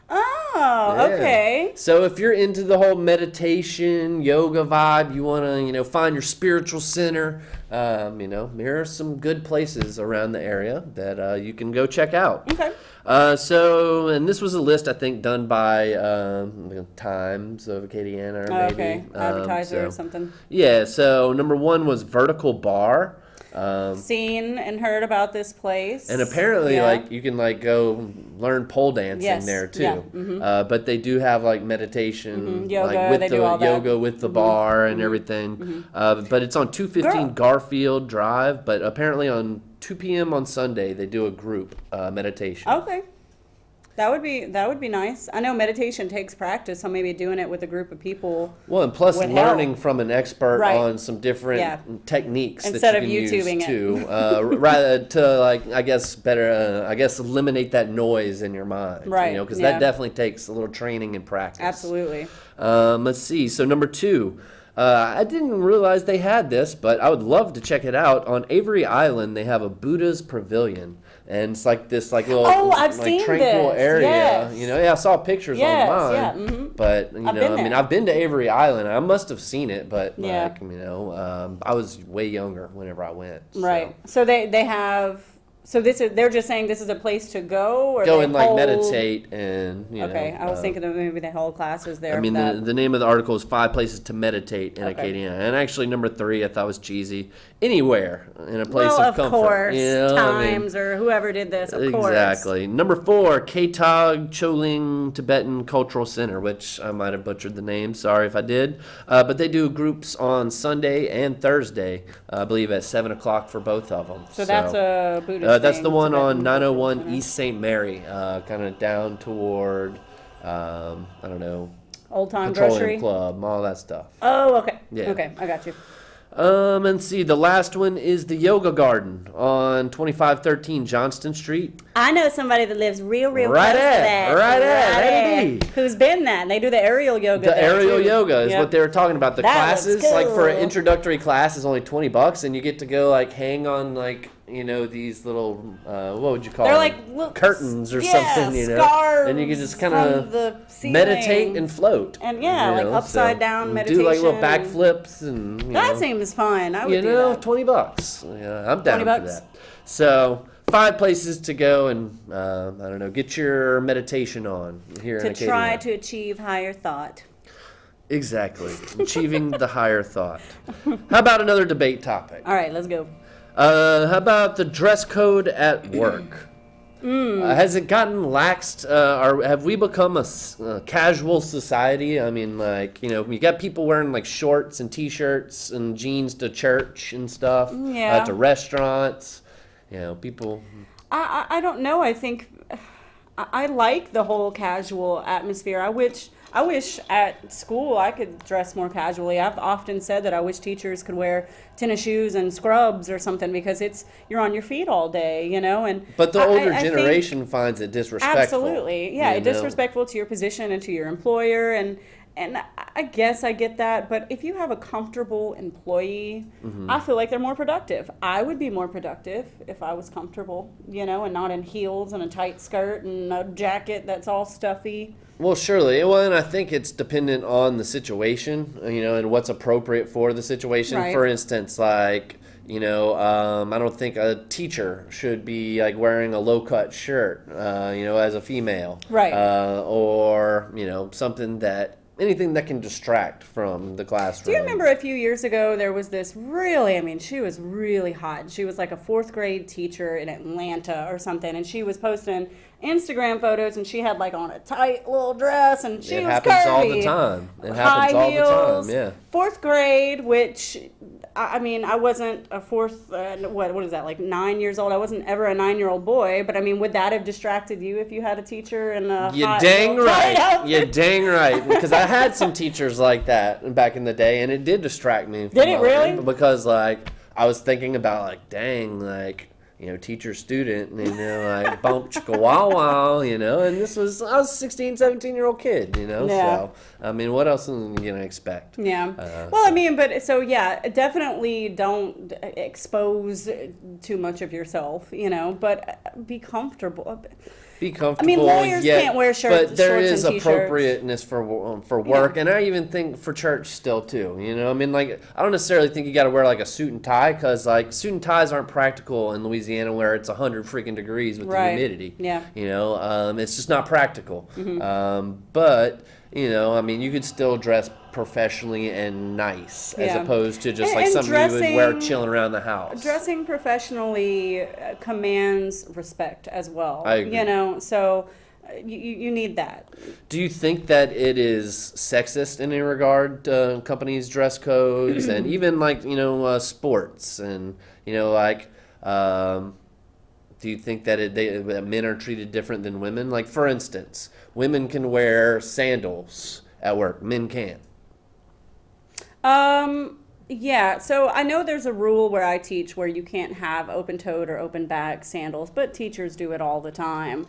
Oh, Yeah. okay. So if you're into the whole meditation, yoga vibe, you want to, find your spiritual center, here are some good places around the area that you can go check out. Okay. And this was a list, I think, done by the Times of Acadiana, or Oh, maybe. okay. Advertiser or So- something. Yeah, so number 1 was Vertical Bar. Seen and heard about this place. And apparently, Yeah. you can go learn pole dancing Yes, there too. yeah, But they do have meditation, Yoga, with they the do all that. yoga with the bar and everything. But it's on 215 Garfield Drive. But apparently on 2 p.m. on Sunday they do a group meditation. Okay. That would be nice. I know meditation takes practice, so maybe doing it with a group of people. Well, and plus would learning help. from an expert Right. on some different Yeah. techniques Instead that of you can YouTubing use it. too, rather to eliminate that noise in your mind, Right, because yeah. that definitely takes a little training and practice. Absolutely. Let's see. So number 2, I didn't realize they had this, but I would love to check it out. On Avery Island, they have a Buddha's Pavilion. And it's this little I've seen tranquil this. area. Yes. I saw pictures Yes, online. yeah, mhm. But I've been there. I've been to Avery Island. I must have seen it, but Yeah. I was way younger whenever I went. so. Right. So they have. So they're just saying this is a place to go, or Go they and hold- meditate and Okay, I was thinking that maybe they hold classes there. I mean, for that. the name of the article is 5 places to meditate in Okay. Acadiana. And actually, number 3 I thought was cheesy. Anywhere in a place well, of of comfort. course, I mean, Times or whoever did this, of course. exactly. Number 4, Katog Choling Tibetan Cultural Center, which I might have butchered the name. Sorry if I did. But they do groups on Sunday and Thursday, I believe at 7 o'clock for both of them. So that's a Buddhist that's thing, the one Tibetan on 901 Cultural East St. Mary, kind of down toward, I don't know, Old Time Petroleum Grocery. Club, all that stuff. Oh, okay. Yeah. Okay, I got you. And see, the last one is the Yoga Garden on 2513 Johnston Street. I know somebody that lives real Right close to at, that. right at, lady. Who's been that? And they do the aerial yoga. The there, aerial too. yoga is Yep. what they were talking about. The That looks classes, like for an cool. introductory class, is only $20, and you get to go hang on these little what would you call They're them? like little Curtains or yeah, something, scarves and you can just from kind of the ceiling. meditate and float. And yeah, like upside down Do like little meditation. backflips and That seems fun. I would do that. $20. Yeah, I'm down for $20. that. So 5 places to go and I don't know, get your meditation on here in To Acadia. try to achieve higher thought. Exactly, achieving the higher thought. How about another debate topic? All right, let's go. How about the dress code at work? Has it gotten laxed, or have we become a casual society? I mean, you got people wearing shorts and t-shirts and jeans to church and stuff, Yeah. to restaurants. People. I don't know. I think I like the whole casual atmosphere. I wish at school I could dress more casually. I've often said that I wish teachers could wear tennis shoes and scrubs or something because you're on your feet all day, And But the I older think- generation finds it disrespectful. Absolutely, yeah, disrespectful to your position and to your employer, and I guess I get that. But if you have a comfortable employee, I feel like they're more productive. I would be more productive if I was comfortable, and not in heels and a tight skirt and a jacket that's all stuffy. Well, surely. Well, and I think it's dependent on the situation, and what's appropriate for the situation. Right. For instance, I don't think a teacher should be wearing a low-cut shirt, as a female. Right. Or, something that anything that can distract from the classroom. Do you remember a few years ago there was this really, I mean, she was really hot. She was like a 4th grade teacher in Atlanta or something, and she was posting Instagram photos, and she had like on a tight little dress, and she It was happens curvy. all the time. It High happens all heels, the time, yeah. 4th grade, which, I mean, I wasn't a what is that, like 9 years old? I wasn't ever a 9-year-old boy, but I mean, would that have distracted you if you had a teacher in a You hot dang little tight right. outfit? You dang right. Because I had some teachers like that back in the day, and it did distract me. Did it really? Because, like, I was thinking about, like, dang, like, you know, teacher student, and, you know, like, bump chicka wow wow, you know, and I was a 16, 17-year-old kid, you know, Yeah. so, I mean, what else am I going to expect? Yeah. Well, I mean, but so yeah, definitely don't expose too much of yourself, you know, but be comfortable. Be comfortable. I mean, lawyers can't wear shirts, but there shorts is and t-shirts. appropriateness for work, and I even think for church still too. You know, I mean, like, I don't necessarily think you got to wear like a suit and tie, because like suit and ties aren't practical in Louisiana where it's 100 freaking degrees with the humidity. Yeah. You know, it's just not practical. Mm-hmm. But you know, I mean, you could still dress professionally and nice, as Yeah. opposed to just And- like and something you would wear dressing- chilling around the house. Dressing professionally commands respect as well. I agree. You know, so you need that. Do you think that it is sexist in any regard, companies' dress codes, and even like, you know, sports, and, you know, like, do you think that that men are treated different than women? Like, for instance, women can wear sandals at work, men can't. Yeah, so I know there's a rule where I teach where you can't have open-toed or open-back sandals, but teachers do it all the time.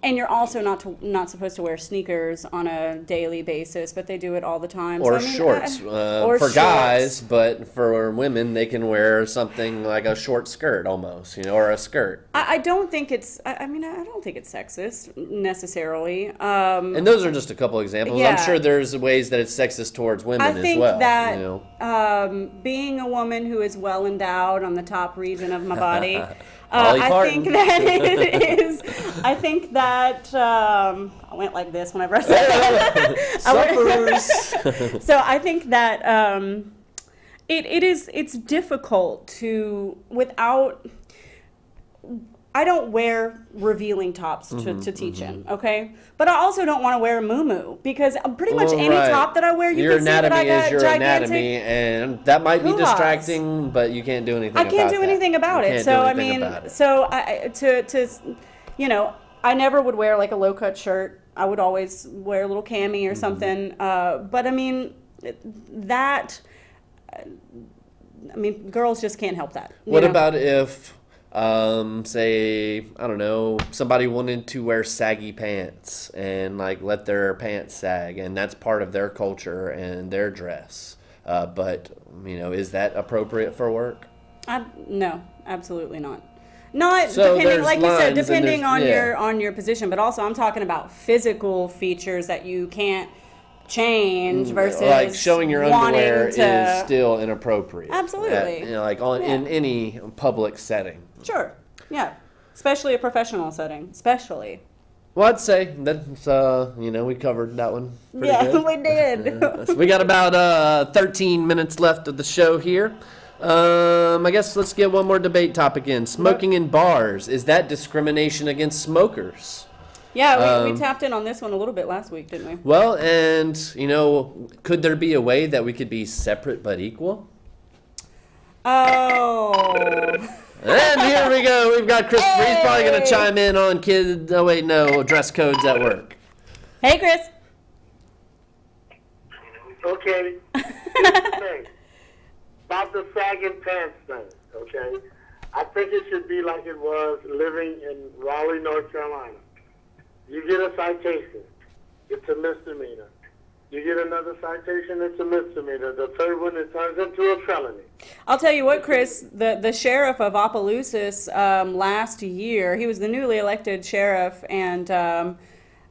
And you're also not supposed to wear sneakers on a daily basis, but they do it all the time. Or so, I mean, shorts. or For shorts. guys, but for women, they can wear something like a short skirt almost, you know, or a skirt. I don't think it's. I mean, I don't think it's sexist necessarily. And those are just a couple examples. Yeah. I'm sure there's ways that it's sexist towards women I as think well. that you know? being a woman who is well endowed on the top region of my body, Dolly I Parton. think that it is. I think that I went like this whenever I said that. Sufferers. So I think that it's difficult to without. I don't wear revealing tops to teach in, okay? But I also don't want to wear a muumuu, because pretty much any right. top that I wear, you Your can see that I anatomy got is your gigantic. anatomy, and that might be hoo-ha's. distracting, but you can't do anything I about can't do that. anything about You it. can't So do I anything mean, about it. so to you know, I never would wear like a low cut shirt. I would always wear a little cami or something. But I mean, that. I mean, girls just can't help that. you What know? about if, say, I don't know, somebody wanted to wear saggy pants and like let their pants sag, and that's part of their culture and their dress. But you know, is that appropriate for work? No, absolutely not. Not So depending, there's like you said, lines and depending there's- on your position, but also I'm talking about physical features that you can't change versus Like showing your underwear wanting to, is still inappropriate. Absolutely. You know, like in any public setting. Sure, yeah, especially a professional setting, especially. Well, I'd say that's, you know, we covered that one pretty Yeah, good. we did. So we got about 13 minutes left of the show here. I guess let's get one more debate topic in. Smoking in bars, is that discrimination against smokers? Yeah, we tapped in on this one a little bit last week, didn't we? Well, and, you know, could there be a way that we could be separate but equal? Oh. And here we go. We've got Christopher. He's probably going to chime in on dress codes at work. Hey, Chris. Okay. Thing. About the sagging pants thing, okay? I think it should be like it was living in Raleigh, North Carolina. You get a citation, it's a misdemeanor. You get another citation, it's a misdemeanor. The third one, it turns into a felony. I'll tell you what, Chris, the sheriff of Opelousas last year, he was the newly elected sheriff, and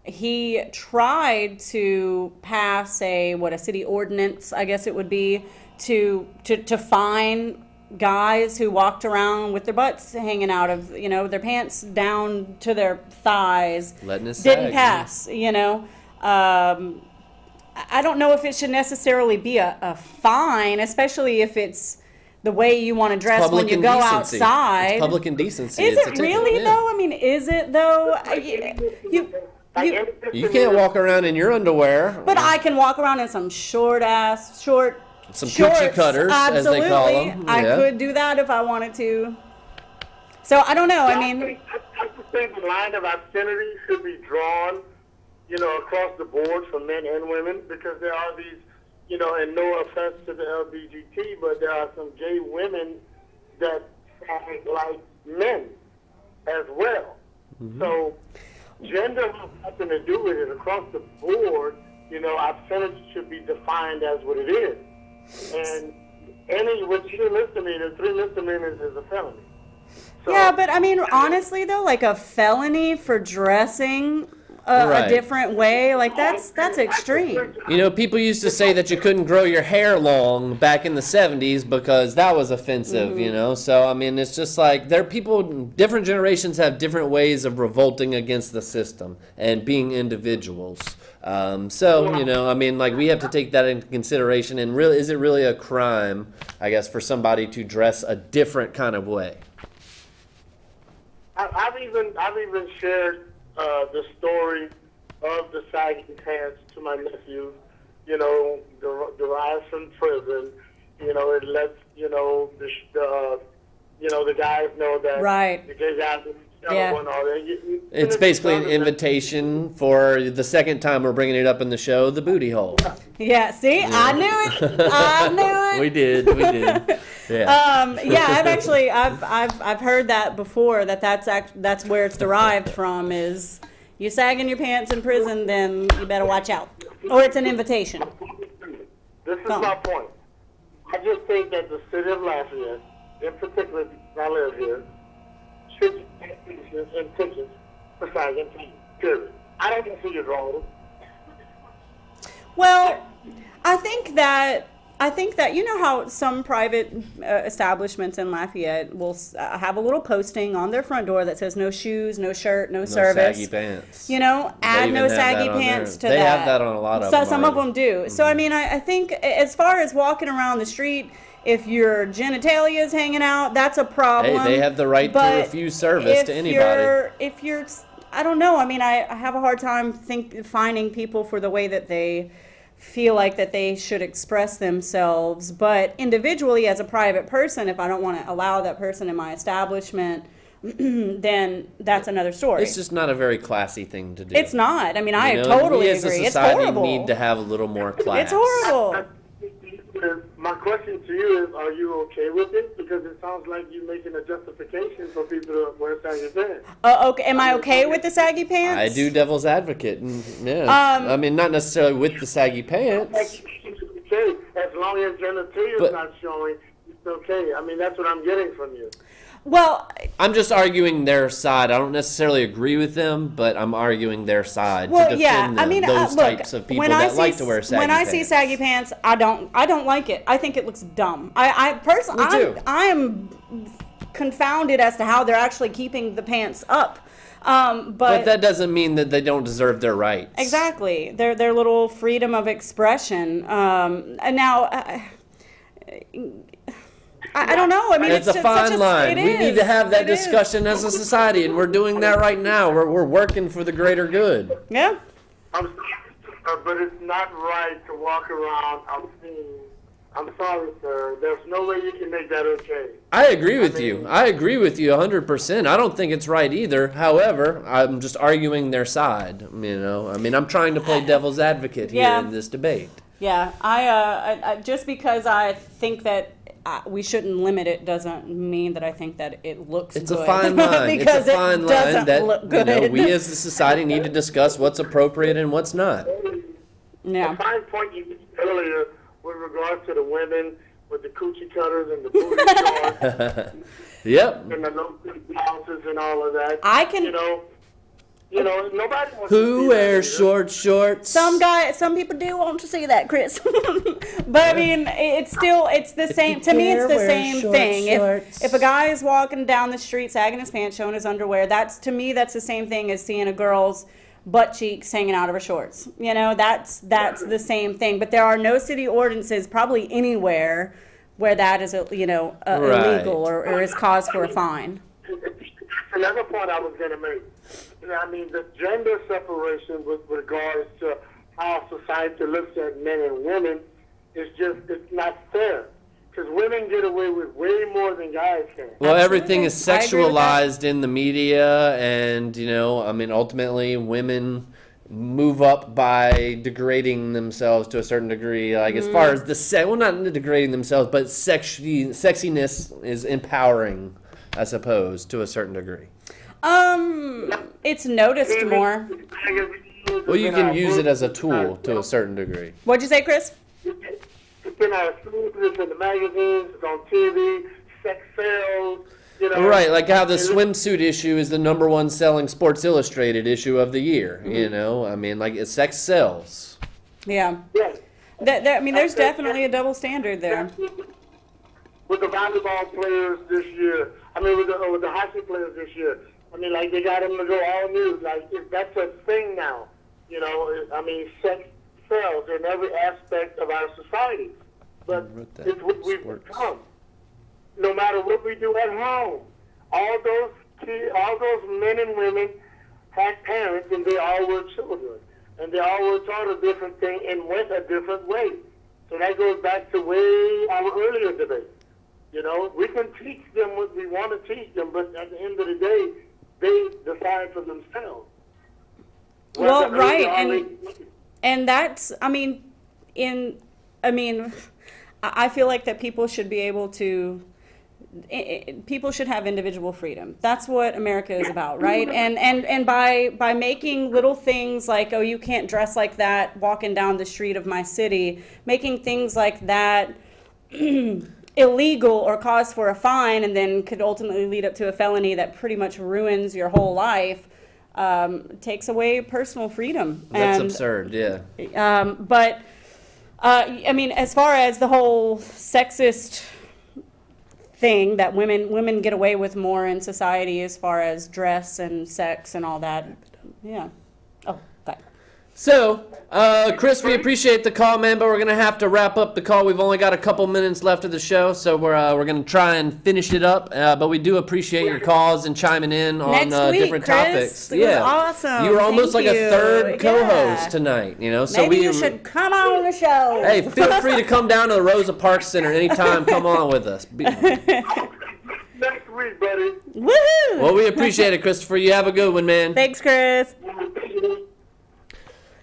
he tried to pass a city ordinance, I guess it would be, to fine guys who walked around with their butts hanging out of, you know, their pants down to their thighs. Letting it Didn't sag, pass, you know. I don't know if it should necessarily be a fine, especially if it's the way you want to dress when you go outside. It's public indecency. Is it really though? I mean, is it though? You can't walk around in your underwear. But I can walk around in some short some coochie cutters, absolutely. As they call them. I could do that if I wanted to. So I don't know. I mean, I think the line of obscenity should be drawn, across the board for men and women, because there are these, and no offense to the LGBT, but there are some gay women that act like men as well. Mm-hmm. So gender has nothing to do with it. Across the board, obscenity should be defined as what it is. And with 3 misdemeanors is a felony. So, yeah, but I mean, honestly though, like a felony for dressing a different way, like that's extreme. People used to say that you couldn't grow your hair long back in the 70s because that was offensive, So, I mean, it's just like different generations have different ways of revolting against the system and being individuals. I mean, like we have to take that into consideration. And really, is it really a crime, I guess, for somebody to dress a different kind of way? I've even shared the story of the saggy pants to my nephew, derived from prison. It lets, the guys know that the gay guys and all that. It's basically an invitation for the second time we're bringing it up in the show, the booty hole. Yeah, see? Yeah. I knew it. I knew it. We did. Yeah. I've heard that before, that's where it's derived from, is you sagging your pants in prison, then you better watch out. Or it's an invitation. This is my point. I just think that the city of Lafayette, in particular, I live here, should be and tickets for sagging pants, period. I don't see it wrong. Well, I think that how some private establishments in Lafayette will have a little posting on their front door that says no shoes, no shirt, no service. Saggy pants. Add no saggy pants to that. They have that on a lot of them. Some of them do. Mm-hmm. So, I mean, I think as far as walking around the street, if your genitalia is hanging out, that's a problem. Hey, they have the right to refuse service to anybody. If you're, I don't know. I mean, I have a hard time finding people for the way that they feel like that they should express themselves. But individually, as a private person, if I don't want to allow that person in my establishment, then that's another story. It's just not a very classy thing to do. It's not. I mean, I totally agree. It's horrible. We need to have a little more class. It's horrible. My question to you is, are you okay with it? Because it sounds like you're making a justification for people to wear saggy pants. Okay. Am I okay with the saggy pants? I do devil's advocate. Yeah. I mean, not necessarily with the saggy pants. Okay. As long as genitalia is not showing, it's okay. I mean, that's what I'm getting from you. Well, I'm just arguing their side. I don't necessarily agree with them, but I'm arguing their side to defend those types of people that like to wear saggy pants. When I see saggy pants, I don't like it. I think it looks dumb. I personally, I am confounded as to how they're actually keeping the pants up. But that doesn't mean that they don't deserve their rights. Exactly. Their little freedom of expression. And now. I don't know. I mean, it's a fine line. We need to have that discussion as a society, and we're doing that right now. We're working for the greater good. Yeah. But it's not right to walk around obscene. I'm sorry, sir. There's no way you can make that okay. I agree with you. I agree with you 100%. I don't think it's right either. However, I'm just arguing their side. I mean, I'm trying to play devil's advocate here in this debate. Yeah. I just because I think that we shouldn't limit it doesn't mean that I think that it looks good. It's a fine line. Because it's a fine line that look good. We as a society need to discuss what's appropriate and what's not. Yeah. A fine point you made earlier with regards to the women with the coochie cutters and the booty shorts. Yep. And the low blouses and all of that. Nobody wants Who wears short shorts? Some people do want to see that, Chris. But I mean, it's the same. To me, it's the same thing. If a guy is walking down the street sagging his pants, showing his underwear, that's the same thing as seeing a girl's butt cheeks hanging out of her shorts. You know, that's the same thing. But there are no city ordinances probably anywhere where that is, illegal or is cause for a fine. Another point I was going to make. I mean, the gender separation with regards to how society looks at men and women it's not fair. Because women get away with way more than guys can. Well, Absolutely. everything is sexualized in the media, and, ultimately women move up by degrading themselves to a certain degree. Like, as far as not degrading themselves, but sexiness is empowering, I suppose, to a certain degree. It's noticed more. Well, you can use it as a tool to a certain degree. What'd you say, Chris? It's in our schools, it's in the magazines, it's on TV, sex sales. Right, like how the swimsuit issue is the #1 selling Sports Illustrated issue of the year. I mean, like, sex sells. Yeah. Yes. There's definitely a double standard there. With the volleyball players this year, with the hockey players this year, they got them to go all nude. Like, that's a thing now. Sex sells in every aspect of our society. But it's what we've become. No matter what we do at home, all those men and women had parents, and they all were children, and they all were taught a different thing and went a different way. So that goes back to our earlier debate. We can teach them what we want to teach them, but at the end of the day, they decide for themselves. Well, right, and that's, I feel like that people should be able to, people should have individual freedom. That's what America is about, right? And by making little things like, oh, you can't dress like that walking down the street of my city, making things like that illegal or cause for a fine, and then could ultimately lead up to a felony that pretty much ruins your whole life, takes away personal freedom. That's absurd, yeah. As far as the whole sexist thing that women get away with more in society as far as dress and sex and all that, yeah. Oh, okay. So, Chris, we appreciate the call, man, but we're going to have to wrap up the call. We've only got a couple minutes left of the show, so we're going to try and finish it up. But we do appreciate your calls and chiming in on different Chris, topics. It was awesome. You were almost Thank like you. a third co-host tonight, So Maybe you should come on the show. Hey, feel free to come down to the Rosa Parks Center anytime. Come on with us. Next week, buddy. Woohoo! Well, we appreciate it, Christopher. You have a good one, man. Thanks, Chris.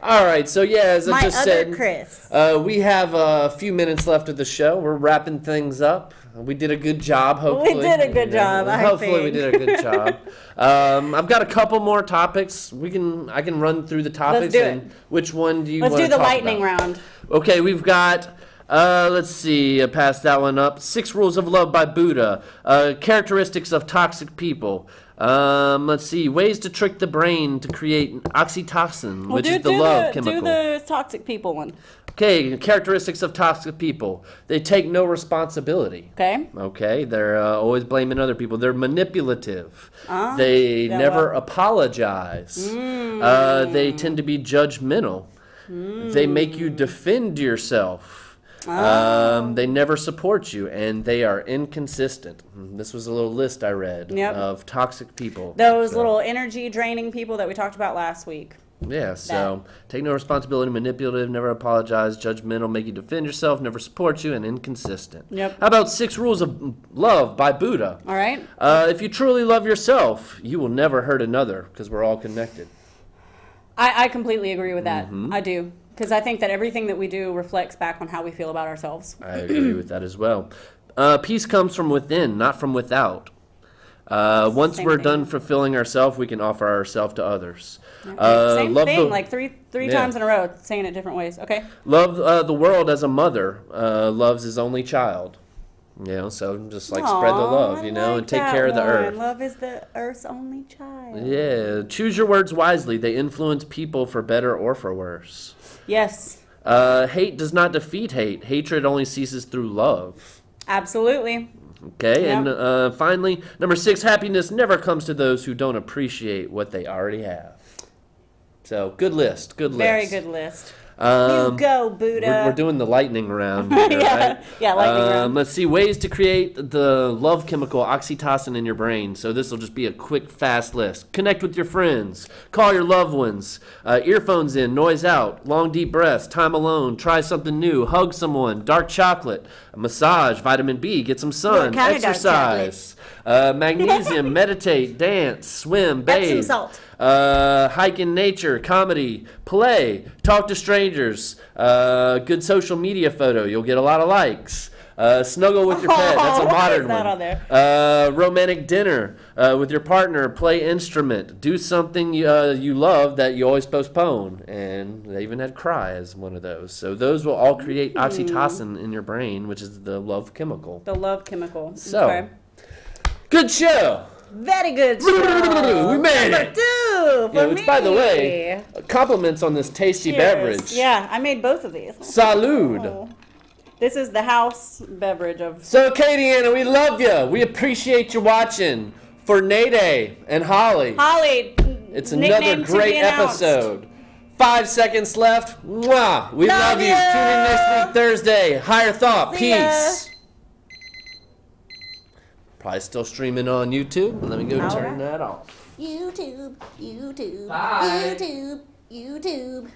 All right, so as I just said, Chris. we have a few minutes left of the show. We're wrapping things up. We did a good job, hopefully. We did a good job, Hopefully we did a good job. I've got a couple more topics. I can run through the topics. Let's do and it. Which one do you want to Let's talk do the lightning about? round. Okay, we've got, let's see, I passed that one up. 6 Rules of Love by Buddha. Characteristics of toxic people. Let's see, ways to trick the brain to create oxytocin, which is the love chemical. Do the toxic people one. Okay, characteristics of toxic people. They take no responsibility. Okay. Okay, they're always blaming other people. They're manipulative. They never apologize. They tend to be judgmental. They make you defend yourself. They never support you, and they are inconsistent. This was a little list I read of toxic people. Those little energy draining people that we talked about last week. Yeah, so take no responsibility, manipulative, never apologize, judgmental, make you defend yourself, never support you, and inconsistent. Yep. How about 6 Rules of Love by Buddha? All right. If you truly love yourself, you will never hurt another, because we're all connected. I completely agree with that. I do. Because I think that everything that we do reflects back on how we feel about ourselves. I agree with that as well. Peace comes from within, not from without. Once we're done fulfilling ourselves, we can offer ourselves to others. Same thing, like three times in a row, saying it different ways. Okay. Love the world as a mother loves his only child. So just like spread the love, and take care of the earth. Love is the earth's only child. Yeah. Choose your words wisely. They influence people for better or for worse. Yes. Hate does not defeat hate. Hatred only ceases through love. Absolutely. Okay, Yep. and finally, number 6, happiness never comes to those who don't appreciate what they already have. So good list. Good list. Very good list. You go, Buddha. We're doing the lightning round here, Yeah. right? Yeah, lightning round. Let's see, ways to create the love chemical oxytocin in your brain. So this will just be a quick, fast list. Connect with your friends. Call your loved ones. Earphones in, noise out. Long, deep breaths. Time alone. Try something new. Hug someone. Dark chocolate. A massage. Vitamin B. Get some sun. What kind of dark Exercise. Magnesium. Meditate. Dance. Swim. Bathe. Epsom salt. Hike in nature, comedy, play, talk to strangers, good social media photo, you'll get a lot of likes. Snuggle with your pet, that's a modern is that one. on there? Romantic dinner with your partner, play instrument, do something you love that you always postpone. And they even had cry as one of those. So those will all create oxytocin in your brain, which is the love chemical. The love chemical. So, Okay. good show. Very good show. We made Number it. 2 for Yeah, which, me. by the way, compliments on this tasty Cheers. beverage. Yeah, I made both of these. Salud. Oh. This is the house beverage of. So, Katie Anna, we love you. We appreciate you watching. For Nade and Holly, Holly. it's another nickname to great be announced. episode. 5 seconds left. Mwah. We love you. ya. Tune in next week, Thursday. Higher Thought. See ya. Peace. Probably still streaming on YouTube. Let me go All turn right. that off. YouTube, YouTube, Bye. YouTube, YouTube.